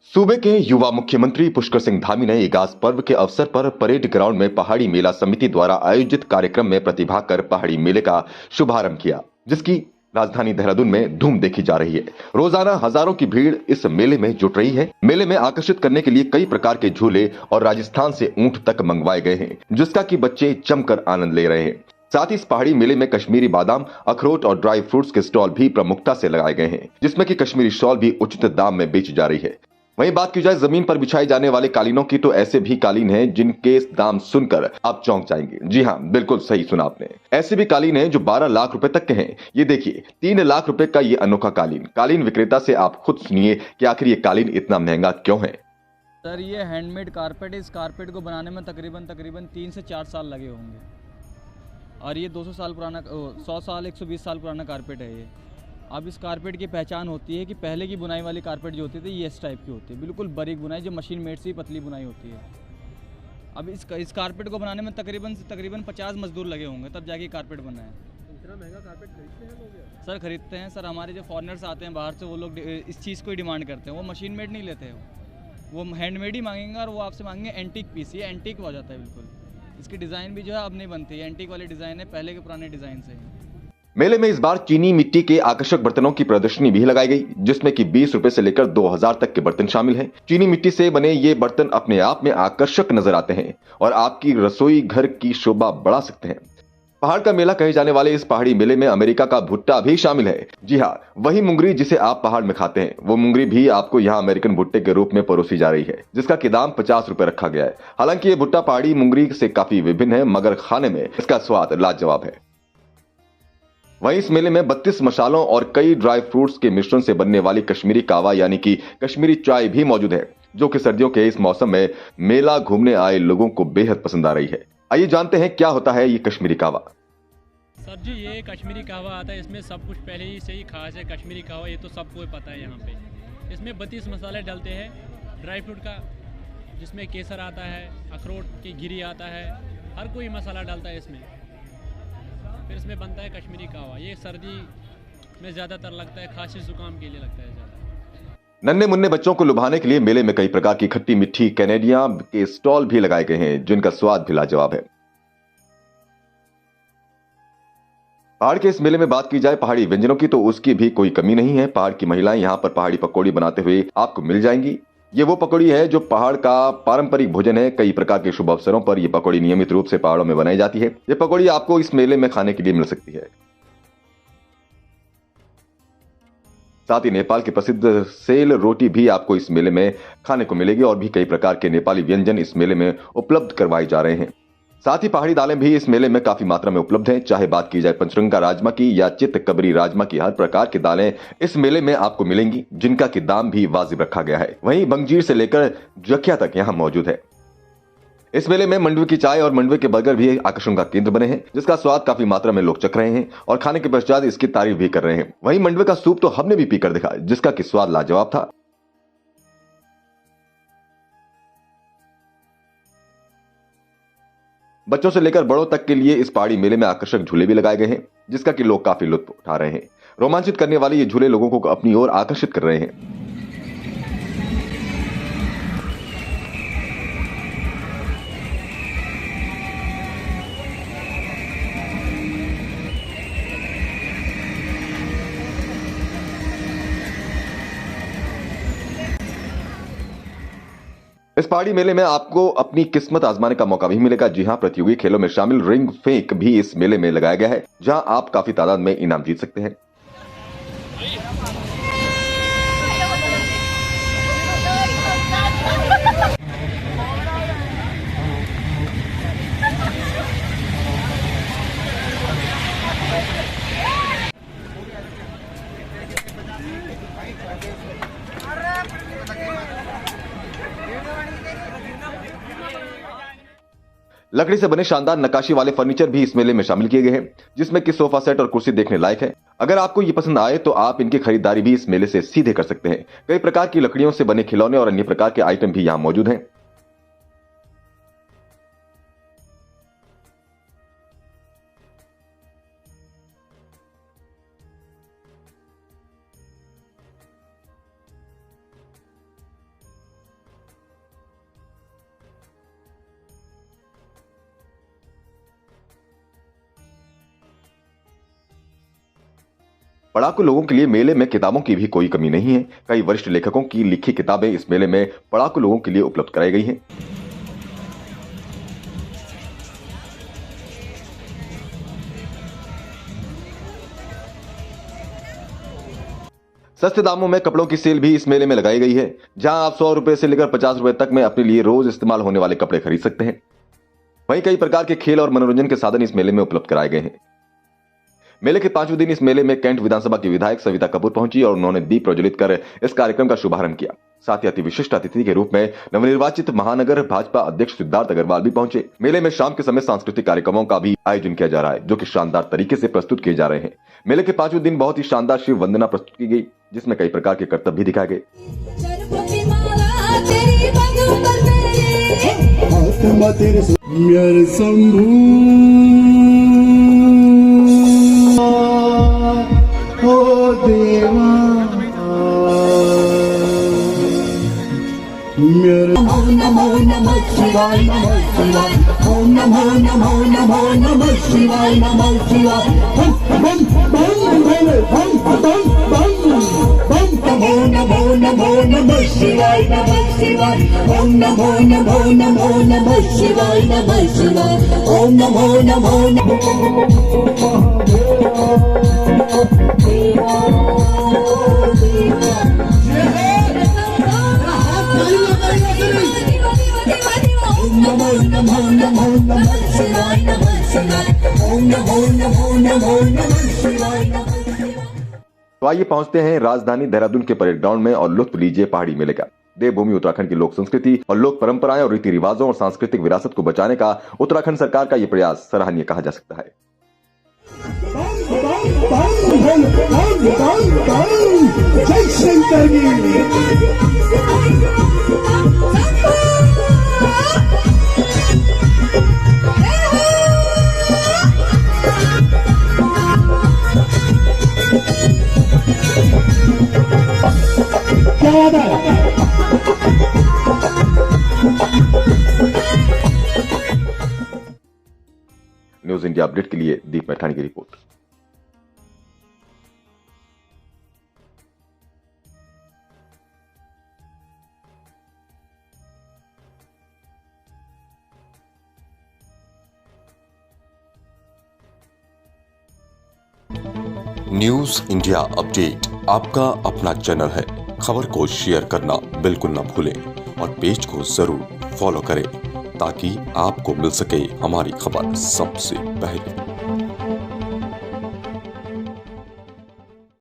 सूबे के युवा मुख्यमंत्री पुष्कर सिंह धामी ने इगास पर्व के अवसर पर परेड ग्राउंड में पहाड़ी मेला समिति द्वारा आयोजित कार्यक्रम में प्रतिभाग कर पहाड़ी मेले का शुभारंभ किया, जिसकी राजधानी देहरादून में धूम देखी जा रही है। रोजाना हजारों की भीड़ इस मेले में जुट रही है। मेले में आकर्षित करने के लिए कई प्रकार के झूले और राजस्थान से ऊंट तक मंगवाए गए हैं, जिसका कि बच्चे जमकर आनंद ले रहे हैं। साथ ही इस पहाड़ी मेले में कश्मीरी बादाम, अखरोट और ड्राई फ्रूट्स के स्टॉल भी प्रमुखता से लगाए गए हैं, जिसमें कि कश्मीरी शॉल भी उचित दाम में बेची जा रही है। वहीं बात की जाए जमीन पर बिछाए जाने वाले कालीनों की, तो ऐसे भी कालीन हैं जिनके दाम सुनकर आप चौंक जाएंगे। जी हां, बिल्कुल सही सुना आपने। ऐसे भी कालीन हैं जो 12 लाख रुपए तक के हैं। ये देखिए, 3 लाख रुपए का ये अनोखा कालीन। कालीन विक्रेता से आप खुद सुनिए कि आखिर ये कालीन इतना महंगा क्यों है। सर, ये हैंडमेड कारपेट है। इस कारपेट को बनाने में तकरीबन 3 से 4 साल लगे होंगे और ये 200 साल पुराना 100 साल 120 साल पुराना कारपेट है ये। अब इस कारपेट की पहचान होती है कि पहले की बुनाई वाली कारपेट जो होती थी ये इस टाइप की होती है, बिल्कुल बारीक बुनाई, जो मशीन मेड से ही पतली बुनाई होती है। अब इस कारपेट को बनाने में तकरीबन 50 मजदूर लगे होंगे, तब जाके कारपेट बना है। इतना महंगा कारपेट खरीदते हैं लोग यार? सर, खरीदते हैं सर। हमारे जो फॉरेनर्स आते हैं बाहर से, वो लोग इस चीज़ को ही डिमांड करते हैं। वो मशीन मेड नहीं लेते हैं, वो हैंडमेड ही मांगेंगे और वो आपसे मांगेंगे एंटीक पीस। ये एंटीक हो जाता है बिल्कुल। इसकी डिज़ाइन भी जो है अब नहीं बनती है, एंटीक वाली डिज़ाइन है, पहले के पुराने डिज़ाइन से है। मेले में इस बार चीनी मिट्टी के आकर्षक बर्तनों की प्रदर्शनी भी लगाई गई, जिसमें कि 20 रुपए से लेकर 2000 तक के बर्तन शामिल हैं। चीनी मिट्टी से बने ये बर्तन अपने आप में आकर्षक नजर आते हैं और आपकी रसोई घर की शोभा बढ़ा सकते हैं। पहाड़ का मेला कहे जाने वाले इस पहाड़ी मेले में अमेरिका का भुट्टा भी शामिल है। जी हाँ, वही मुंगरी जिसे आप पहाड़ में खाते हैं, वो मुंगरी भी आपको यहाँ अमेरिकन भुट्टे के रूप में परोसी जा रही है, जिसका कि दाम 50 रुपए रखा गया है। हालांकि ये भुट्टा पहाड़ी मुंगरी से काफी विभिन्न है, मगर खाने में इसका स्वाद लाजवाब है। वहीं इस मेले में 32 मसालों और कई ड्राई फ्रूट्स के मिश्रण से बनने वाली कश्मीरी कावा यानी कि कश्मीरी चाय भी मौजूद है, जो कि सर्दियों के इस मौसम में मेला घूमने आए लोगों को बेहद पसंद आ रही है। आइए जानते हैं क्या होता है ये कश्मीरी कावा। सर जी, ये कश्मीरी कहवा आता है। इसमें सब कुछ पहले ही से ही खास है। कश्मीरी कहवा ये तो सबको पता है यहाँ पे। इसमें 32 मसाले डलते हैं ड्राई फ्रूट का, जिसमें केसर आता है, अखरोट की गिरी आता है, हर कोई मसाला डालता है इसमें। फिर इसमें बनता है कश्मीरी कहवा। ये सर्दी में ज़्यादातर लगता है, खांसी जुकाम के लिए लगता है ज़्यादा। नन्हे मुन्ने बच्चों को लुभाने के लिए मेले में कई प्रकार की खट्टी मीठी कैनेडिया के स्टॉल भी लगाए गए हैं, जिनका स्वाद भी लाजवाब है। पहाड़ के इस मेले में बात की जाए पहाड़ी व्यंजनों की, तो उसकी भी कोई कमी नहीं है। पहाड़ की महिलाएं यहां पर पहाड़ी पकौड़ी बनाते हुए आपको मिल जाएंगी। ये वो पकौड़ी है जो पहाड़ का पारंपरिक भोजन है। कई प्रकार के शुभ अवसरों पर यह पकौड़ी नियमित रूप से पहाड़ों में बनाई जाती है। ये पकौड़ी आपको इस मेले में खाने के लिए मिल सकती है। साथ ही नेपाल की प्रसिद्ध सेल रोटी भी आपको इस मेले में खाने को मिलेगी और भी कई प्रकार के नेपाली व्यंजन इस मेले में उपलब्ध करवाए जा रहे हैं। साथ ही पहाड़ी दालें भी इस मेले में काफी मात्रा में उपलब्ध हैं। चाहे बात की जाए पंचरंगा राजमा की या चित्त कबरी राजमा की, हर प्रकार की दालें इस मेले में आपको मिलेंगी, जिनका कि दाम भी वाजिब रखा गया है। वहीं बंजीर से लेकर जखिया तक यहां मौजूद है। इस मेले में मंडवे की चाय और मंडवे के बर्गर भी आकर्षण का केंद्र बने हैं, जिसका स्वाद काफी मात्रा में लोग चख रहे हैं और खाने के पश्चात इसकी तारीफ भी कर रहे हैं। वहीं मंडवे का सूप तो हमने भी पीकर देखा, जिसका कि स्वाद लाजवाब था। बच्चों से लेकर बड़ों तक के लिए इस पहाड़ी मेले में आकर्षक झूले भी लगाए गए हैं, जिसका कि लोग काफी लुत्फ उठा रहे हैं। रोमांचित करने वाले ये झूले लोगों को अपनी ओर आकर्षित कर रहे हैं। इस पहाड़ी मेले में आपको अपनी किस्मत आजमाने का मौका भी मिलेगा। जी हां, प्रतियोगी खेलों में शामिल रिंग फेंक भी इस मेले में लगाया गया है, जहां आप काफी तादाद में इनाम जीत सकते हैं। लकड़ी से बने शानदार नक्काशी वाले फर्नीचर भी इस मेले में शामिल किए गए हैं, जिसमें कि सोफा सेट और कुर्सी देखने लायक है। अगर आपको ये पसंद आए तो आप इनकी खरीदारी भी इस मेले से सीधे कर सकते हैं। कई प्रकार की लकड़ियों से बने खिलौने और अन्य प्रकार के आइटम भी यहां मौजूद हैं। पढ़ाकू लोगों के लिए मेले में किताबों की भी कोई कमी नहीं है। कई वरिष्ठ लेखकों की लिखी किताबें इस मेले में पढ़ाकू लोगों के लिए उपलब्ध कराई गई हैं। सस्ते दामों में कपड़ों की सेल भी इस मेले में लगाई गई है, जहां आप 100 रुपए से लेकर 50 रुपए तक में अपने लिए रोज इस्तेमाल होने वाले कपड़े खरीद सकते हैं। वहीं कई प्रकार के खेल और मनोरंजन के साधन इस मेले में उपलब्ध कराए गए हैं। मेले के 5वें दिन इस मेले में कैंट विधानसभा की विधायक सविता कपूर पहुंची और उन्होंने दीप प्रज्वलित कर इस कार्यक्रम का शुभारंभ किया। साथ ही अति विशिष्ट अतिथि के रूप में नवनिर्वाचित महानगर भाजपा अध्यक्ष सिद्धार्थ अग्रवाल भी पहुंचे। मेले में शाम के समय सांस्कृतिक कार्यक्रमों का भी आयोजन किया जा रहा है, जो कि शानदार तरीके से प्रस्तुत किए जा रहे हैं। मेले के 5वें दिन बहुत ही शानदार शिव वंदना प्रस्तुत की गई, जिसमें कई प्रकार के करतब भी दिखाए गए। नमो नमो नमः शिवाय नमः शिवाय ओम नमो नमो नमो नमः शिवाय नमः शिवाय बम बम बम बम बम बम नमो नमो नमो नमः शिवाय नमः शिवाय ओम नमो नमो नमो नमः शिवाय नमः शिवाय ओम नमो नमो तो आइए पहुंचते हैं राजधानी देहरादून के परेड ग्राउंड में और लुत्फ लीजिए पहाड़ी मेले का। देवभूमि उत्तराखंड की लोक संस्कृति और लोक परंपराएं और रीति रिवाजों और सांस्कृतिक विरासत को बचाने का उत्तराखंड सरकार का यह प्रयास सराहनीय कहा जा सकता है। जय शंकर न्यूज इंडिया अपडेट के लिए दीप मैठानी की रिपोर्ट। न्यूज इंडिया अपडेट आपका अपना चैनल है। खबर को शेयर करना बिल्कुल न भूलें और पेज को जरूर फॉलो करें ताकि आपको मिल सके हमारी खबर सबसे पहले।